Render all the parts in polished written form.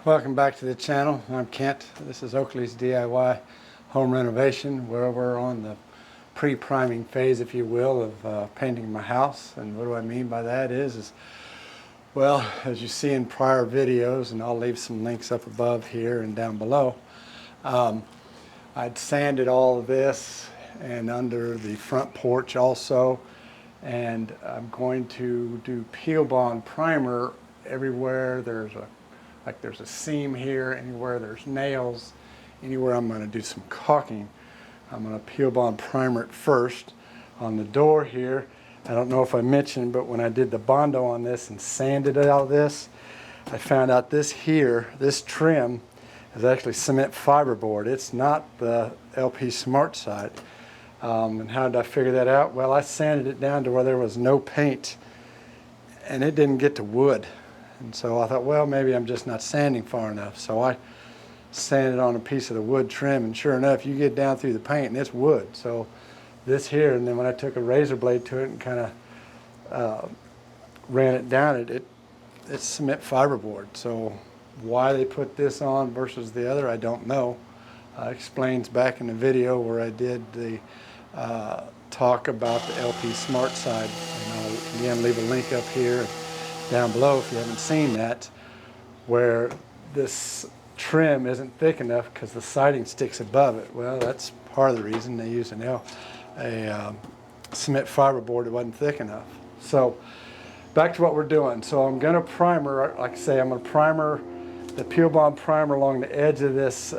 Welcome back to the channel. I'm Kent. This is Oakley's DIY home renovation, where we're on the pre-priming phase, if you will, of painting my house. And what do I mean by that is well, as you see in prior videos, and I'll leave some links up above here and down below, I'd sanded all of this and under the front porch also, and I'm going to do peel bond primer everywhere there's a seam here, anywhere there's nails, anywhere I'm going to do some caulking. I'm going to peel bond primer it first on the door here. I don't know if I mentioned, but when I did the Bondo on this and sanded it out of this, I found out this trim is actually cement fiberboard. It's not the LP Smart side. And how did I figure that out? Well, I sanded it down to where there was no paint, and it didn't get to wood. And so I thought, well, maybe I'm just not sanding far enough. So I sanded on a piece of the wood trim, and sure enough, you get down through the paint and it's wood. So this here, and then when I took a razor blade to it and kind of ran it down, it's cement fiberboard. So why they put this on versus the other, I don't know. Explains back in the video where I did the talk about the LP Smart side. And I'll again leave a link up here down below if you haven't seen that, where this trim isn't thick enough because the siding sticks above it. Well, that's part of the reason they used a cement fiberboard that wasn't thick enough. So back to what we're doing. So I'm going to primer, like I say, I'm going to primer the peel bond primer along the edge of this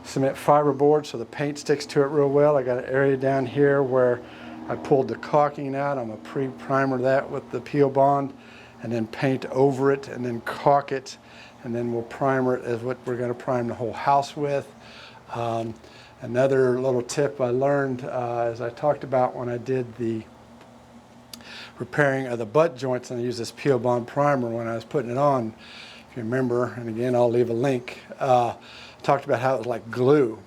cement fiberboard so the paint sticks to it real well. I got an area down here where I pulled the caulking out. I'm going to pre-primer that with the peel bond, and then paint over it, and then caulk it, and then we'll primer it as what we're going to prime the whole house with. Another little tip I learned, as I talked about when I did the repairing of the butt joints, and I used this peel bond primer when I was putting it on, if you remember, and again I'll leave a link, talked about how it was like glue.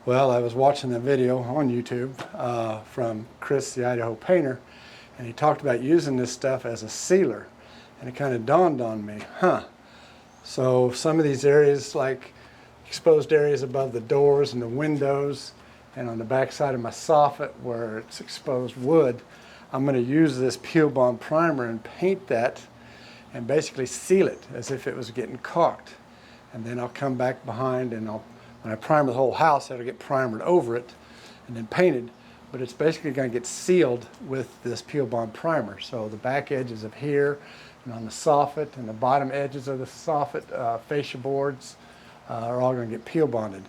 Well, I was watching the video on YouTube from Chris, the Idaho painter, and he talked about using this stuff as a sealer. And it kind of dawned on me, so some of these areas, like exposed areas above the doors and the windows and on the back side of my soffit where it's exposed wood, I'm going to use this peel bond primer and paint that and basically seal it as if it was getting caulked. And then I'll come back behind, and when I primer the whole house, it'll get primered over it and then painted. But it's basically going to get sealed with this peel bond primer. So the back edges of here, and on the soffit, and the bottom edges of the soffit fascia boards are all going to get peel bonded.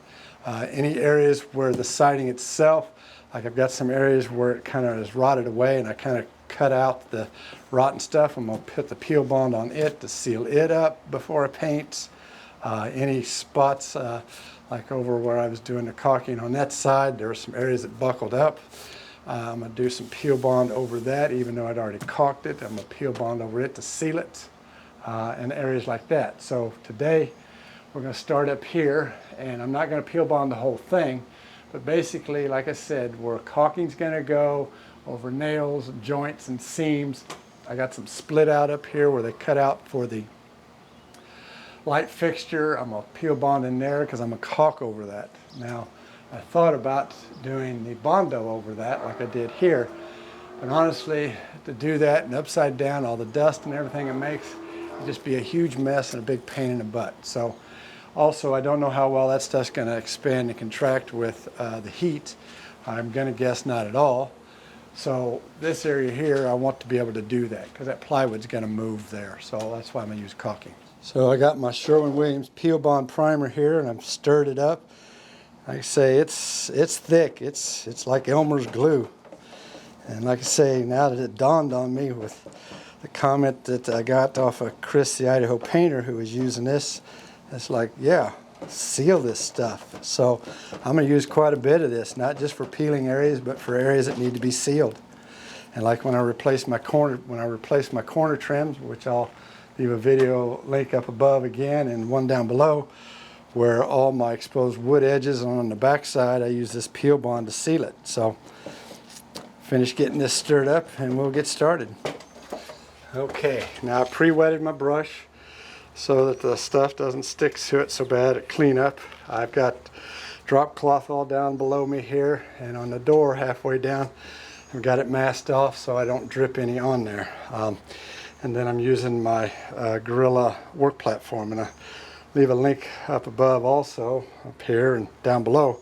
Any areas where the siding itself, like I've got some areas where it kind of is rotted away, and I kind of cut out the rotten stuff. I'm going to put the peel bond on it to seal it up before I paint. Any spots like over where I was doing the caulking on that side, there were some areas that buckled up. I'm going to do some peel bond over that, even though I'd already caulked it. I'm going to peel bond over it to seal it, and areas like that. So today we're going to start up here, and I'm not going to peel bond the whole thing, but basically, like I said, where caulking's going to go, over nails, joints, and seams. I got some split out up here where they cut out for the light fixture. I'm going to peel bond in there because I'm going to caulk over that. Now, I thought about doing the Bondo over that like I did here, but honestly, to do that and upside down, all the dust and everything it makes, it'd just be a huge mess and a big pain in the butt. So also, I don't know how well that stuff's going to expand and contract with the heat. I'm going to guess not at all. So this area here, I want to be able to do that because that plywood's going to move there. So that's why I'm going to use caulking. So I got my Sherwin-Williams peel bond primer here, and I've stirred it up. Like I say, it's thick. It's like Elmer's glue. And like I say, now that it dawned on me with the comment that I got off of Chris, the Idaho painter, who was using this, it's like, yeah, seal this stuff. So I'm going to use quite a bit of this, not just for peeling areas, but for areas that need to be sealed. And like when I replace my corner trims, which I'll leave a video link up above again and one down below, where all my exposed wood edges on the back side, I use this peel bond to seal it. So finish getting this stirred up and we'll get started. Okay, now I pre-wetted my brush. so that the stuff doesn't stick to it so bad at cleanup. I've got drop cloth all down below me here, and on the door halfway down I've got it masked off so I don't drip any on there. And then I'm using my Gorilla work platform, and I leave a link up above also, up here and down below,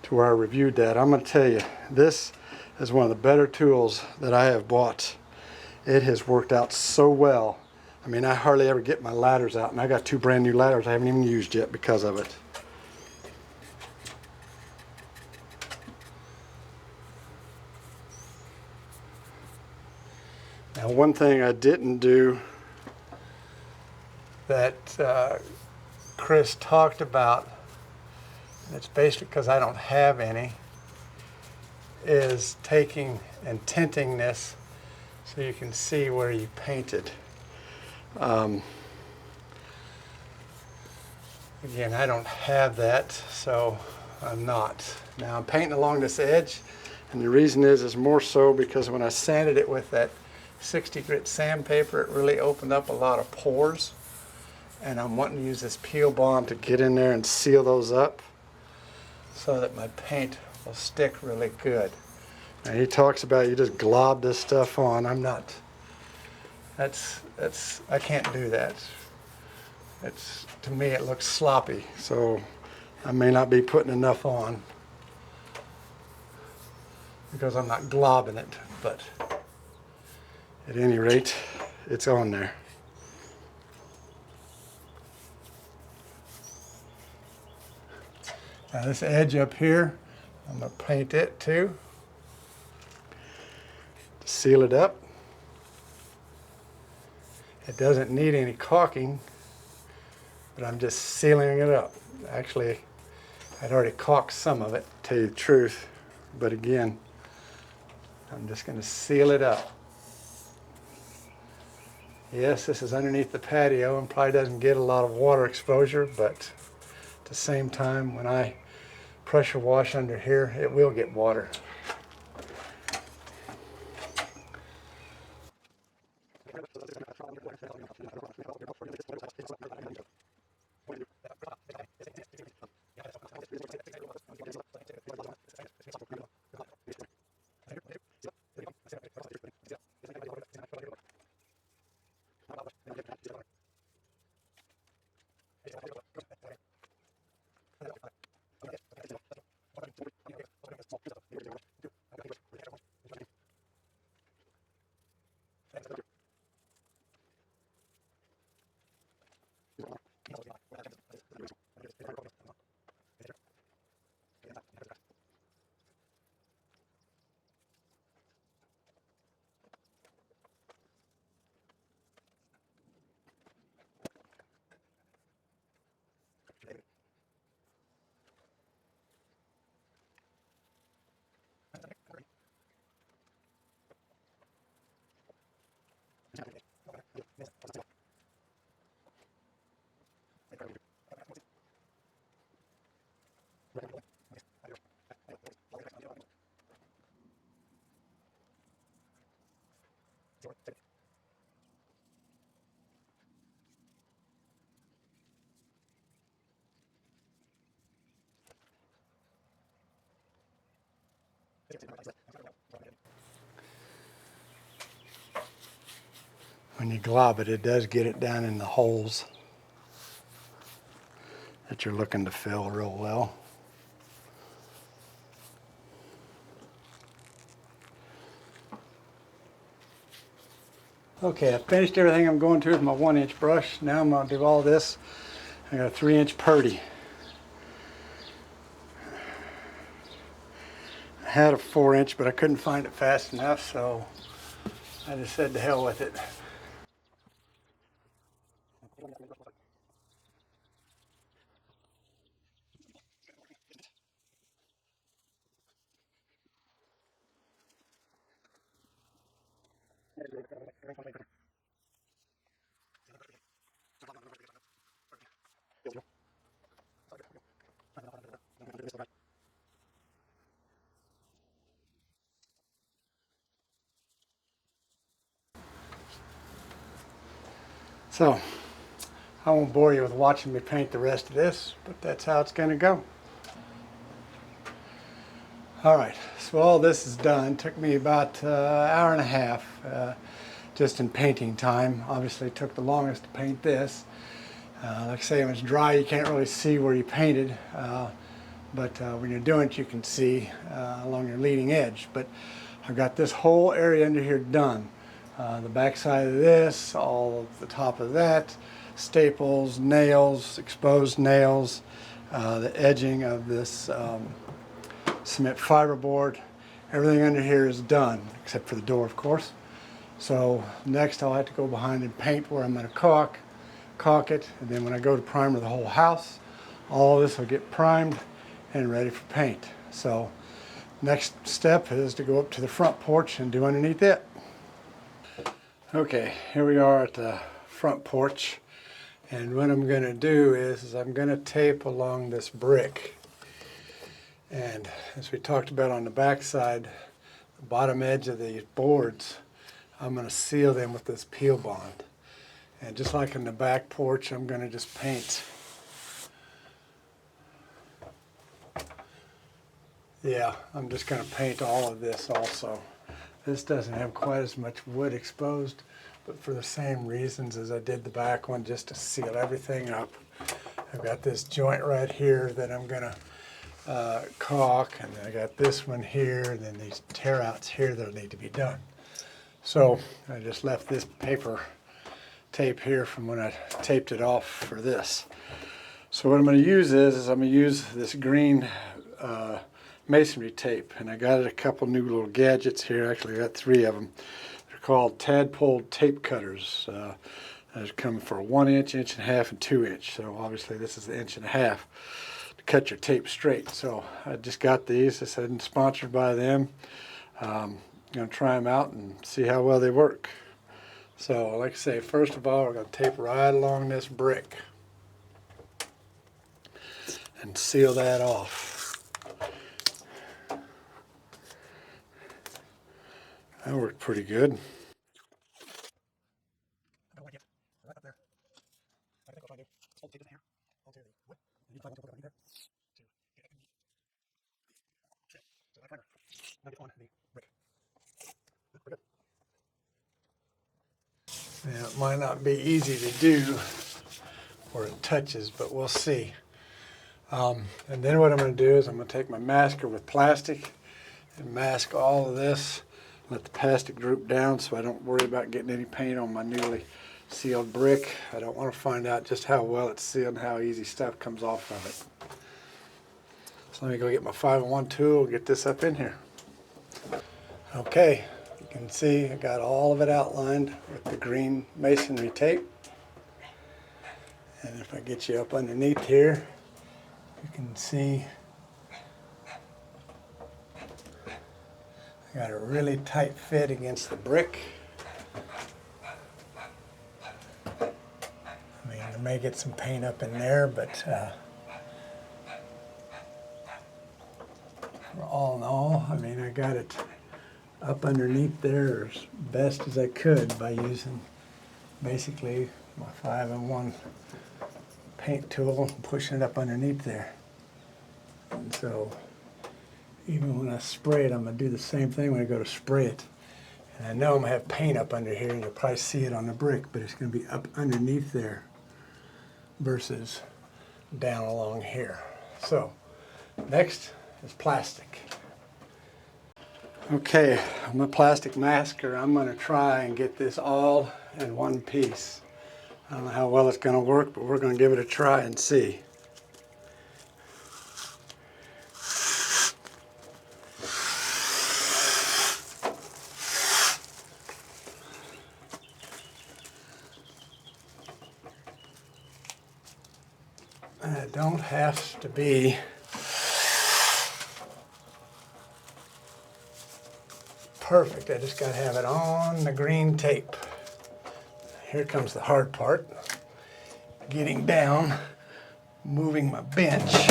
to where I reviewed that. I'm going to tell you, this is one of the better tools that I have bought. It has worked out so well. I mean, I hardly ever get my ladders out, and I got 2 brand new ladders I haven't even used yet because of it. Now, one thing I didn't do that Chris talked about, and it's basically because I don't have any, is taking and tinting this so you can see where you painted. Again, I don't have that, so I'm not. Now I'm painting along this edge, and the reason is more so because when I sanded it with that 60 grit sandpaper, it really opened up a lot of pores, and I'm wanting to use this peel balm to get in there and seal those up so that my paint will stick really good. Now he talks about you just glob this stuff on. I'm not. I can't do that. To me it looks sloppy, so I may not be putting enough on because I'm not globbing it, but at any rate, it's on there. Now this edge up here, I'm going to paint it too, to seal it up. It doesn't need any caulking, but I'm just sealing it up. Actually, I'd already caulked some of it, to tell you the truth, but again, I'm just going to seal it up. Yes, this is underneath the patio and probably doesn't get a lot of water exposure, but at the same time, when I pressure wash under here, it will get water. When you glob it, it does get it down in the holes that you're looking to fill real well. Okay, I finished everything I'm going to with my 1-inch brush. Now I'm going to do all this. I got a 3-inch Purdy. I had a 4-inch, but I couldn't find it fast enough, so I just said to hell with it. So, I won't bore you with watching me paint the rest of this, but that's how it's going to go. All right, so all this is done. Took me about an hour and a half just in painting time. Obviously it took the longest to paint this. Like I say, when it's dry you can't really see where you painted, but when you're doing it you can see along your leading edge. But I've got this whole area under here done. The back side of this, all of the top of that, staples, nails, exposed nails, the edging of this cement fiberboard. Everything under here is done, except for the door, of course. So next I'll have to go behind and paint where I'm going to caulk it, and then when I go to primer the whole house, all of this will get primed and ready for paint. So next step is to go up to the front porch and do underneath it. Okay, here we are at the front porch, and what I'm going to do is I'm going to tape along this brick. And as we talked about on the back side, the bottom edge of these boards, I'm going to seal them with this peel bond. And just like in the back porch, I'm going to just paint. Yeah, I'm just going to paint all of this also. This doesn't have quite as much wood exposed, but for the same reasons as I did the back one, just to seal everything up. I've got this joint right here that I'm going to caulk, and I got this one here, and then these tear outs here that need to be done. So I just left this paper tape here from when I taped it off for this. So what I'm going to use is I'm going to use this green masonry tape, and I got a couple new little gadgets here. Actually I got 3 of them. They're called tadpole tape cutters. They come for 1 inch, 1.5 inch, and 2 inch. So obviously this is the 1.5 inch. Cut your tape straight. So I just got these. I said, sponsored by them. I'm going to try them out and see how well they work. So like I say, first of all, we're going to tape right along this brick and seal that off. That worked pretty good. Now, it might not be easy to do where it touches, but we'll see. And then what I'm going to do is I'm going to take my masker with plastic and mask all of this. Let the plastic droop down so I don't worry about getting any paint on my newly sealed brick. I don't want to find out just how well it's sealed and how easy stuff comes off of it. So let me go get my 5-in-1 tool and get this up in here. Okay, you can see I got all of it outlined with the green masonry tape. And if I get you up underneath here, you can see I got a really tight fit against the brick. I mean, I may get some paint up in there, but all in all, I mean, I got it up underneath there as best as I could by using basically my 5-in-1 paint tool and pushing it up underneath there. And so even when I spray it, I'm going to do the same thing when I go to spray it. And I know I'm going to have paint up under here, and you'll probably see it on the brick, but it's going to be up underneath there versus down along here. So next is plastic. Okay, on my plastic masker, I'm going to try and get this all in one piece. I don't know how well it's going to work, but we're going to give it a try and see. And it don't have to be perfect. I just got to have it on the green tape. Here comes the hard part. Getting down, moving my bench.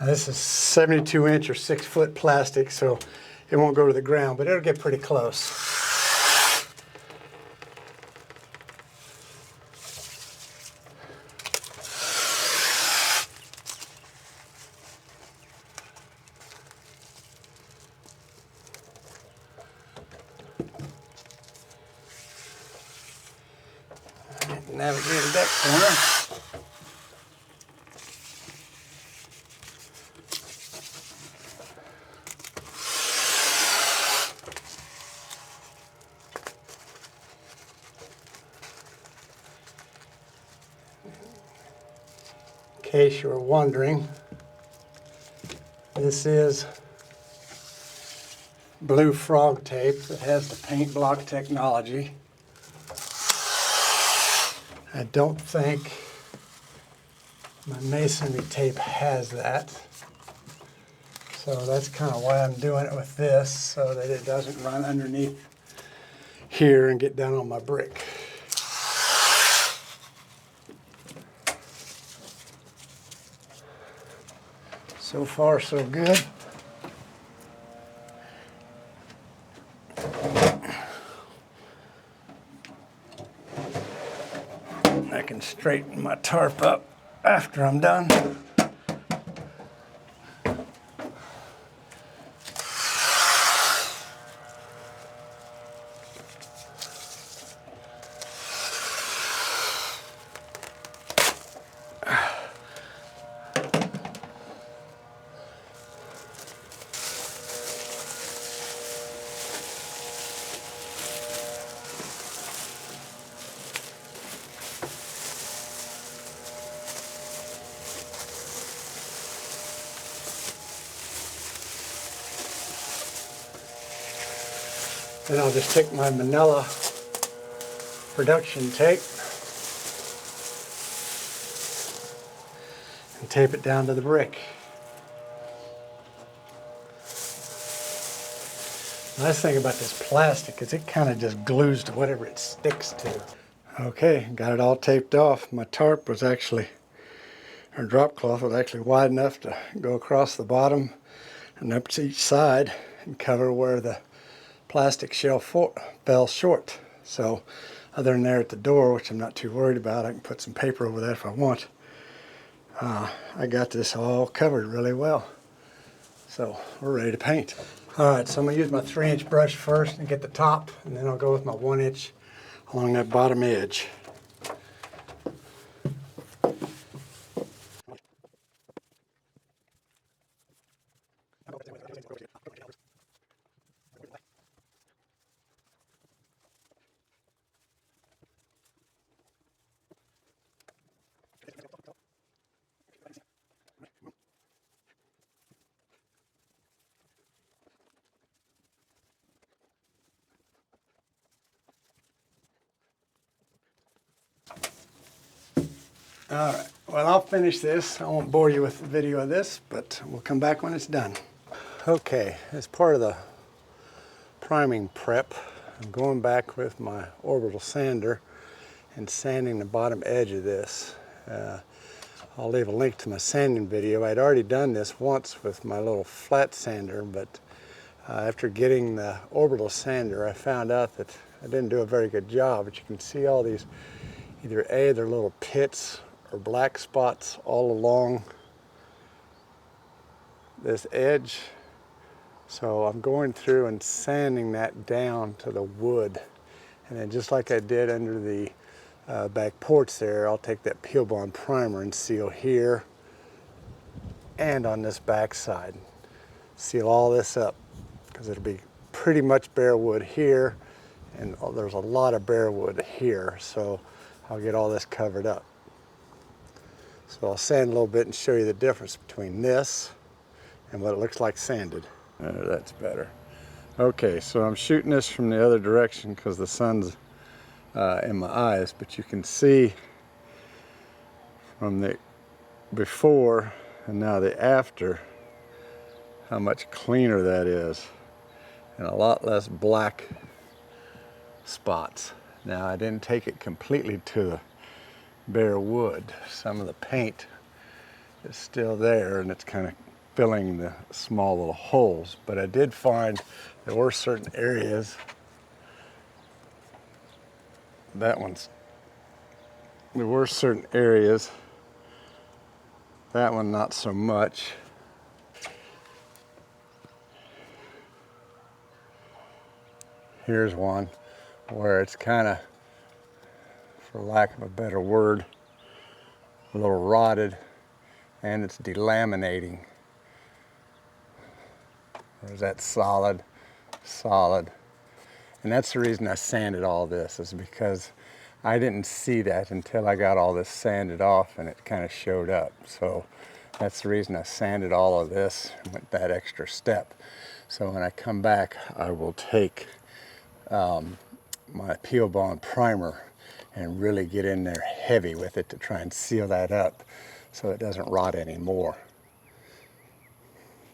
Now, this is 72-inch or 6-foot plastic, so it won't go to the ground, but it'll get pretty close. Navigated that corner. In case you were wondering, this is blue frog tape that has the paint block technology. I don't think my masonry tape has that. So that's kind of why I'm doing it with this, so that it doesn't run underneath here and get down on my brick. So far, so good. I can straighten my tarp up after I'm done. Then I'll just take my manila production tape and tape it down to the brick. The nice thing about this plastic is it kind of just glues to whatever it sticks to. Okay, got it all taped off. My tarp was actually, or drop cloth was actually wide enough to go across the bottom and up to each side and cover where the plastic shell fell short. So other than there at the door, which I'm not too worried about, I can put some paper over that if I want. I got this all covered really well. So we're ready to paint. Alright, so I'm going to use my 3-inch brush first and get the top, and then I'll go with my 1-inch along that bottom edge. Alright, well, I'll finish this. I won't bore you with the video of this, but we'll come back when it's done. Okay, as part of the priming prep, I'm going back with my orbital sander and sanding the bottom edge of this. I'll leave a link to my sanding video. I'd already done this once with my little flat sander, but after getting the orbital sander, I found out that I didn't do a very good job. But you can see all these, either they're little pits or black spots all along this edge. So I'm going through and sanding that down to the wood. And then just like I did under the back porch there, I'll take that peel bond primer and seal here and on this back side. Seal all this up because it'll be pretty much bare wood here, and there's a lot of bare wood here, so I'll get all this covered up. So I'll sand a little bit and show you the difference between this and what it looks like sanded. That's better. Okay, so I'm shooting this from the other direction because the sun's in my eyes, but you can see from the before and now the after how much cleaner that is and a lot less black spots. Now, I didn't take it completely to the bare wood. Some of the paint is still there and it's kind of filling the small little holes, but I did find there were certain areas. There were certain areas, that one not so much. Here's one where it's kind of, for lack of a better word, a little rotted, and it's delaminating. There's that solid. And that's the reason I sanded all this, is because I didn't see that until I got all this sanded off and it kind of showed up. So that's the reason I sanded all of this and went that extra step. So when I come back, I will take my Peel Bond primer and really get in there heavy with it to try and seal that up so it doesn't rot anymore.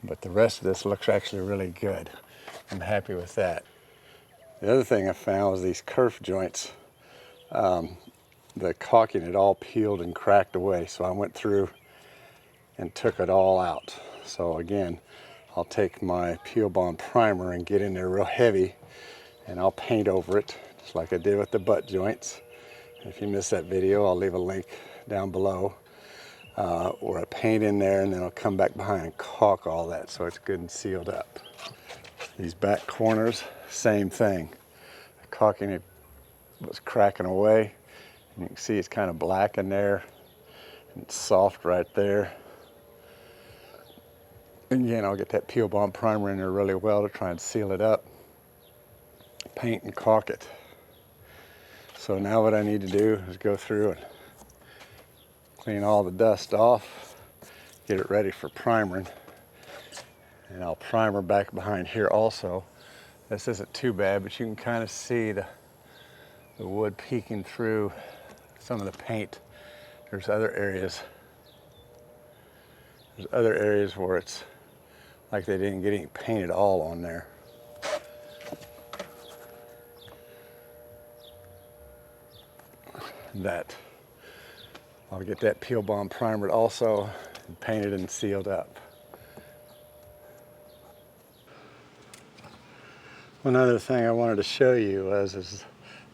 But the rest of this looks actually really good. I'm happy with that. The other thing I found was these Kurf joints. The caulking had all peeled and cracked away, so I went through and took it all out. So again, I'll take my Peel Bond primer and get in there real heavy, and I'll paint over it just like I did with the butt joints. If you missed that video, I'll leave a link down below where I paint in there, and then I'll come back behind and caulk all that so it's good and sealed up. These back corners, same thing. The caulking, it was cracking away, and you can see it's kind of black in there, and it's soft right there. Again, I'll get that Peel Bond primer in there really well to try and seal it up, paint and caulk it. So now what I need to do is go through and clean all the dust off, get it ready for primering, and I'll primer back behind here also. This isn't too bad, but you can kind of see the wood peeking through some of the paint. There's other areas where it's like they didn't get any paint at all on there. That I'll get that Peel Bond primered also and painted and sealed up. One other thing I wanted to show you is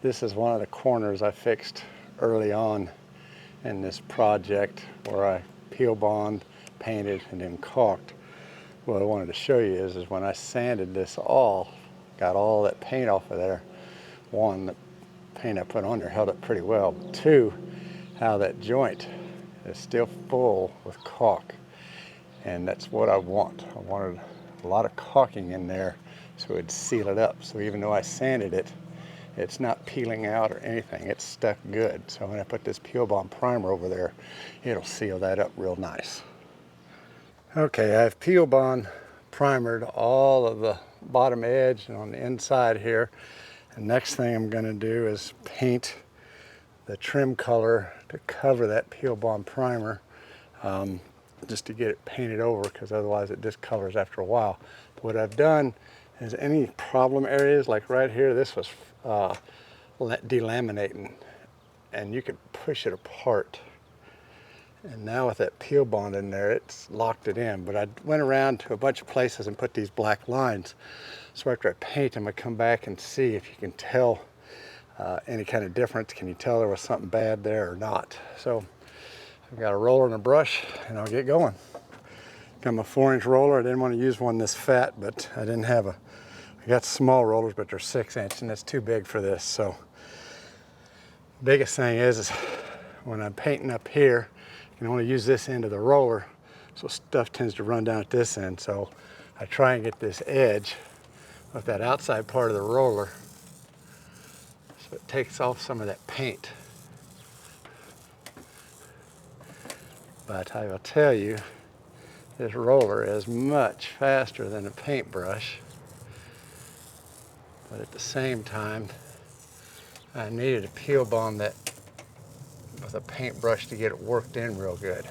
this is one of the corners I fixed early on in this project where I Peel Bond, painted, and then caulked. What I wanted to show you is when I sanded this all, got all that paint off of there. One, the paint I put on there held up pretty well. But two, how that joint is still full with caulk. And that's what I want. I wanted a lot of caulking in there so it'd seal it up. So even though I sanded it, it's not peeling out or anything. It's stuck good. So when I put this Peel Bond primer over there, it'll seal that up real nice. Okay, I've Peel Bond primered all of the bottom edge and on the inside here. And next thing I'm going to do is paint the trim color to cover that Peel Bond primer, just to get it painted over, because otherwise it discolors after a while. But what I've done is any problem areas, like right here, this was delaminating, and you could push it apart. And now with that Peel Bond in there, it's locked it in. But I went around to a bunch of places and put these black lines. So after I paint, I'm gonna come back and see if you can tell any kind of difference. Can you tell there was something bad there or not? So I've got a roller and a brush, and I'll get going. Got my 4-inch roller. I didn't want to use one this fat, but I didn't have I got small rollers, but they're 6-inch, and that's too big for this. So biggest thing is when I'm painting up here, you can only use this end of the roller, so stuff tends to run down at this end. So I try and get this edge of that outside part of the roller so it takes off some of that paint. But I will tell you, this roller is much faster than a paintbrush. But at the same time, I needed to Peel Bond that with a paintbrush to get it worked in real good.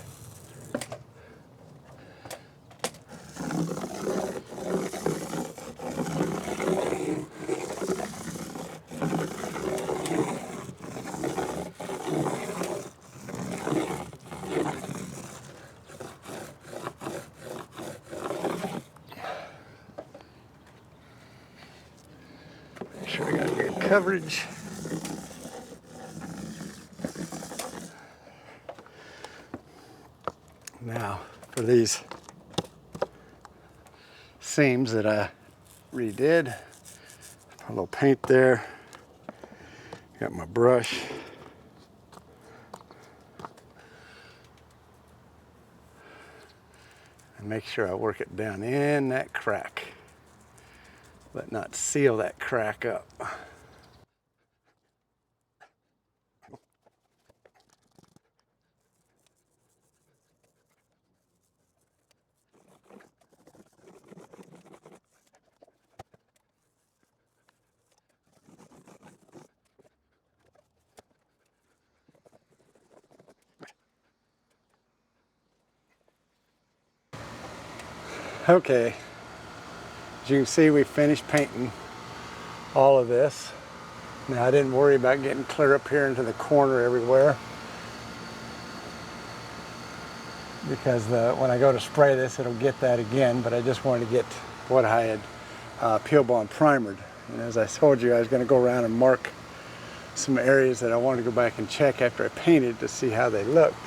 coverage. Now for these seams that I redid, put a little paint there. Got my brush. And make sure I work it down in that crack, but not seal that crack up. Okay, as you can see, we finished painting all of this. Now I didn't worry about getting clear up here into the corner everywhere, because when I go to spray this, it'll get that again, but I just wanted to get what I had peel bond primered. And as I told you, I was going to go around and mark some areas that I wanted to go back and check after I painted to see how they looked.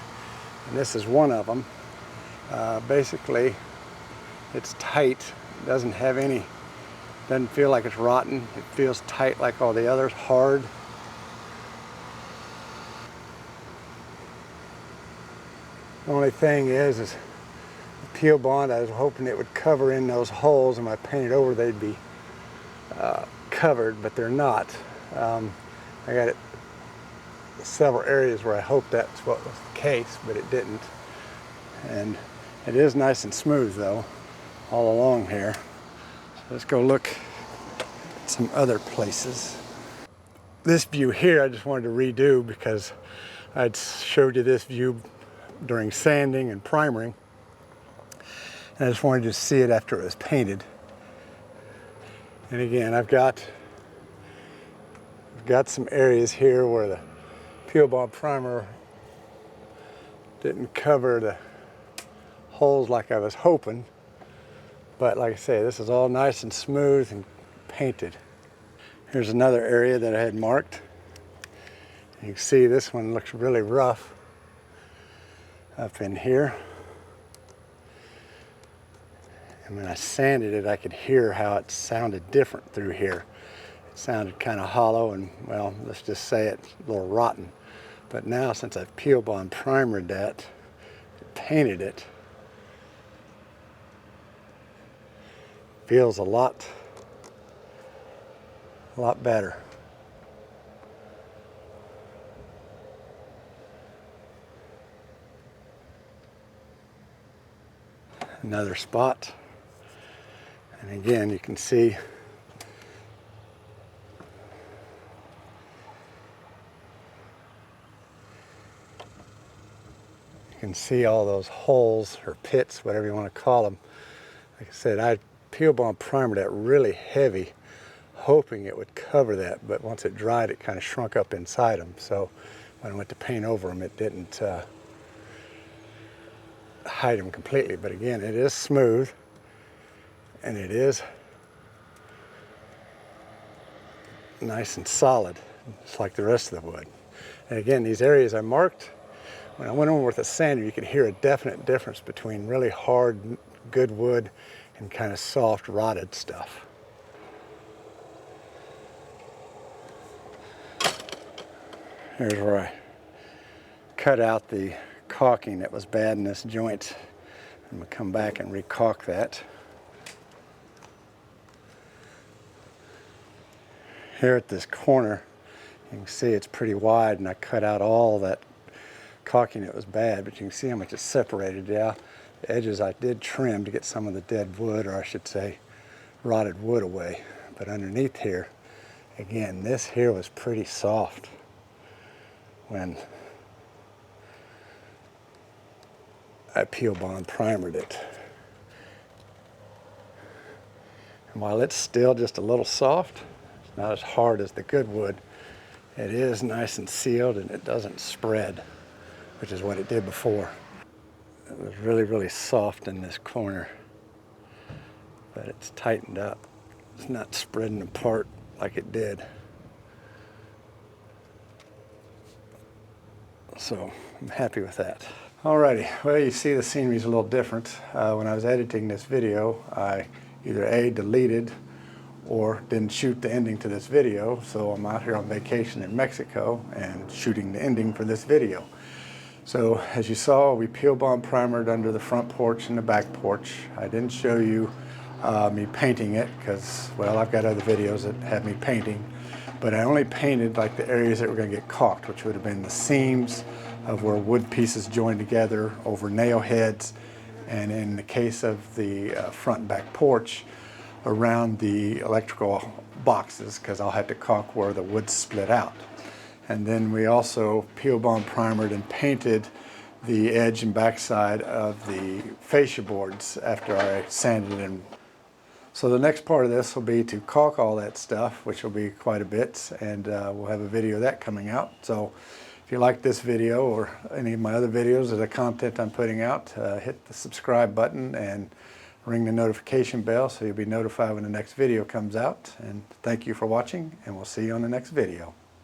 And this is one of them. Basically, it's tight. It doesn't have any, doesn't feel like it's rotten. It feels tight like all the others, hard. The only thing is the peel bond, I was hoping it would cover in those holes, and when I painted over they'd be covered, but they're not. I got it several areas where I hoped that's what was the case, but it didn't. And it is nice and smooth though, all along here. So let's go look at some other places. This view here I just wanted to redo because I'd showed you this view during sanding and primering, and I just wanted to see it after it was painted. And again, I've got some areas here where the peel bond primer didn't cover the holes like I was hoping, but like I say, this is all nice and smooth and painted. Here's another area that I had marked. You can see this one looks really rough up in here. And when I sanded it, I could hear how it sounded different through here. It sounded kind of hollow and, well, let's just say it's a little rotten. But now, since I've peel bond primered that, painted it, feels a lot better. Another spot, and again you can see all those holes or pits, whatever you want to call them. Like I said, I peel bond primered that really heavy, hoping it would cover that, but once it dried it kind of shrunk up inside them, so when I went to paint over them it didn't hide them completely. But again, it is smooth and it is nice and solid, just like the rest of the wood. And again, these areas I marked, when I went over with a sander, you could hear a definite difference between really hard, good wood and kind of soft, rotted stuff. Here's where I cut out the caulking that was bad in this joint. I'm going to come back and re-caulk that. Here at this corner, you can see it's pretty wide, and I cut out all that caulking that was bad, but you can see how much it's separated. Yeah, the edges I did trim to get some of the dead wood, or I should say rotted wood, away. But underneath here, again, this here was pretty soft when I peel bond primered it. And while it's still just a little soft, it's not as hard as the good wood, it is nice and sealed and it doesn't spread, which is what it did before. It was really, really soft in this corner, but it's tightened up. It's not spreading apart like it did. So I'm happy with that. Alrighty, well, you see the scenery's a little different. When I was editing this video, I either A, deleted or didn't shoot the ending to this video, so I'm out here on vacation in Mexico and shooting the ending for this video. So as you saw, we peel bond primered under the front porch and the back porch. I didn't show you me painting it because, well, I've got other videos that have me painting, but I only painted like the areas that were going to get caulked, which would have been the seams of where wood pieces join together over nail heads, and in the case of the front and back porch, around the electrical boxes, because I'll have to caulk where the wood split out. And then we also peel bond primered and painted the edge and backside of the fascia boards after I sanded them. So the next part of this will be to caulk all that stuff, which will be quite a bit, and we'll have a video of that coming out. So if you like this video or any of my other videos or the content I'm putting out, hit the subscribe button and ring the notification bell so you'll be notified when the next video comes out. And thank you for watching, and we'll see you on the next video.